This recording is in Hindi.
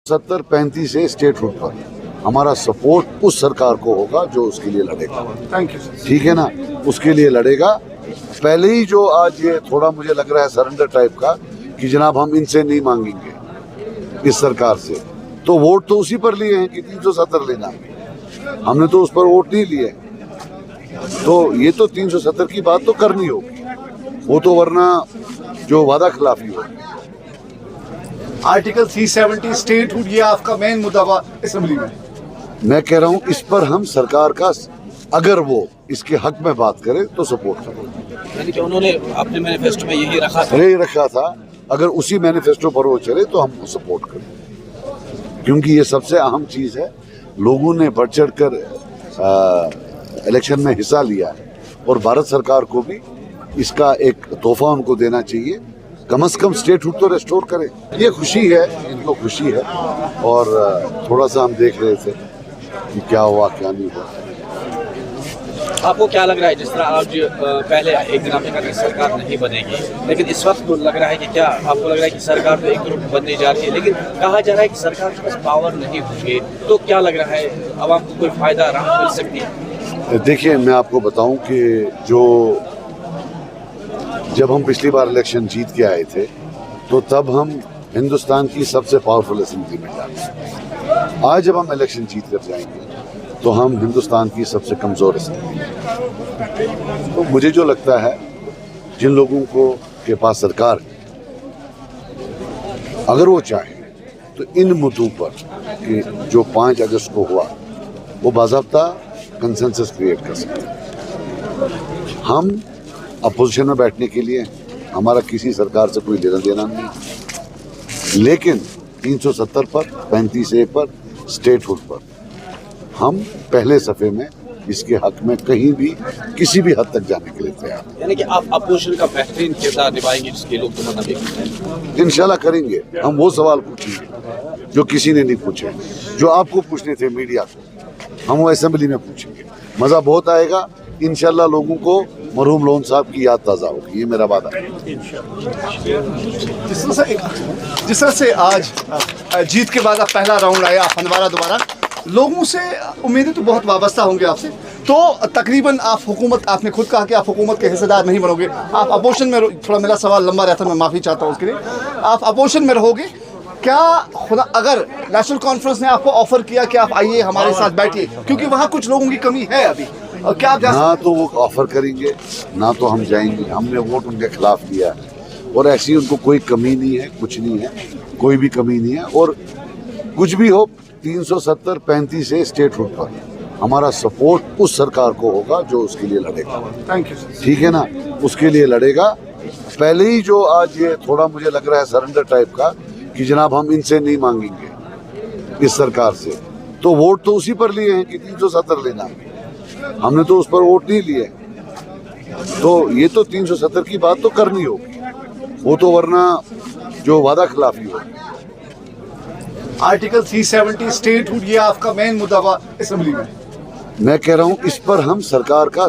70-35 से स्टेटहुड पर हमारा सपोर्ट उस सरकार को होगा जो उसके लिए लड़ेगा। Thank you. ठीक है ना, उसके लिए लड़ेगा। पहले ही जो आज ये थोड़ा मुझे लग रहा है सरेंडर टाइप का कि जनाब हम इनसे नहीं मांगेंगे इस सरकार से, तो वोट तो उसी पर लिए हैं कि 370 लेना, हमने तो उस पर वोट नहीं लिए। तो ये तो 370 की बात तो करनी होगी, वो तो वरना जो वादा खिलाफी होगी। आर्टिकल 370 स्टेटहुड, ये आपका मेन मुद्दा हुआ असेंबली में। मैं कह रहा हूँ इस पर हम सरकार का, अगर वो इसके हक में बात करे तो सपोर्ट करें। यानी कि उन्होंने अपने मैनिफेस्टो में यही रखा था। यही रखा था, अगर उसी मैनिफेस्टो पर वो चले तो हम सपोर्ट करें, क्योंकि ये सबसे अहम चीज है। लोगों ने बढ़ चढ़ कर इलेक्शन में हिस्सा लिया है और भारत सरकार को भी इसका एक तोहफा उनको देना चाहिए। कम से कम स्टेटहुड तो रेस्टोर करें। ये खुशी है, इनको खुशी है। और थोड़ा सा हम देख रहे थे कि क्या हुआ क्या नहीं हुआ। आपको क्या लग रहा है, जिस तरह आज पहले एक दिन आपने कहा कि सरकार नहीं बनेगी, लेकिन इस वक्त लग रहा है कि क्या आपको लग रहा है कि सरकार तो एक ग्रुप बनने जा रही है, लेकिन कहा जा रहा है कि सरकार के पास पावर नहीं होंगे, तो क्या लग रहा है आवाम को कोई फायदा राहत मिल सकती है? देखिए, मैं आपको बताऊं कि जब हम पिछली बार इलेक्शन जीत के आए थे तो तब हम हिंदुस्तान की सबसे पावरफुल असेंबली में जाते। आज जब हम इलेक्शन जीत कर जाएंगे तो हम हिंदुस्तान की सबसे कमजोर असेंबली में। तो मुझे जो लगता है, जिन लोगों को के पास सरकार है, अगर वो चाहे तो इन मुद्दों पर कि जो 5 अगस्त को हुआ वो बाज़ाब्ता कंसेंसस क्रिएट कर सकते हैं। हम अपोजिशन में बैठने के लिए, हमारा किसी सरकार से कोई लेना देना नहीं, लेकिन 370 पर, 35A पर, स्टेटहुड पर हम पहले सफे में इसके हक में कहीं भी किसी भी हद तक जाने के लिए तैयार हैं। यानी कि आप अपोजिशन का बेहतरीन किरदार निभाएंगे, जिसके लोग तुम्हारा भी इंशाल्लाह करेंगे। हम वो सवाल पूछेंगे जो किसी ने नहीं पूछे, जो आपको पूछने थे मीडिया को, हम वो असेंबली में पूछेंगे। मजा बहुत आएगा। इंशाल्लाह लोगों को मरहूम लोन साहब की याद ताज़ा होगी, ये मेरा वादा है। जिस तरह से आज जीत के बाद आप पहला राउंड आया, आप हंदवारा दोबारा, लोगों से उम्मीदें तो बहुत वाबस्ता होंगे आपसे, तो तकरीबन आप हुकूमत, आपने खुद कहा कि आप हुकूमत के हिस्सेदार नहीं बनोगे, आप अपोजिशन में, थोड़ा मेरा सवाल लंबा रहता है, मैं माफ़ी चाहता हूँ उसके लिए, आप अपोजिशन में रहोगे। क्या खुदा अगर नेशनल कॉन्फ्रेंस ने आपको ऑफर किया कि आप आइए हमारे साथ बैठिए, क्योंकि वहाँ कुछ लोगों की कमी है अभी, और क्या आप ना तो वो ऑफर करेंगे ना तो हम जाएंगे। हमने वोट उनके खिलाफ दिया है और ऐसी उनको कोई कमी नहीं है, कुछ नहीं है, कोई भी कमी नहीं है। और कुछ भी हो, 370-35 से स्टेटहुड पर हमारा सपोर्ट उस सरकार को होगा जो उसके लिए लड़ेगा। Thank you. ठीक है ना, उसके लिए लड़ेगा। पहले ही जो आज ये थोड़ा मुझे लग रहा है सरेंडर टाइप का कि जनाब हम इनसे नहीं मांगेंगे इस सरकार से, तो वोट तो उसी पर लिए हैं कि 370 लेना, हमने तो उस पर वोट नहीं लिए। तो ये तो 370 की बात तो करनी होगी, वो तो वरना जो वादा खिलाफी होगी। आर्टिकल 370 स्टेटहुड, ये आपका मेन मुद्दा हुआ असेंबली में। मैं कह रहा हूँ इस पर हम सरकार का,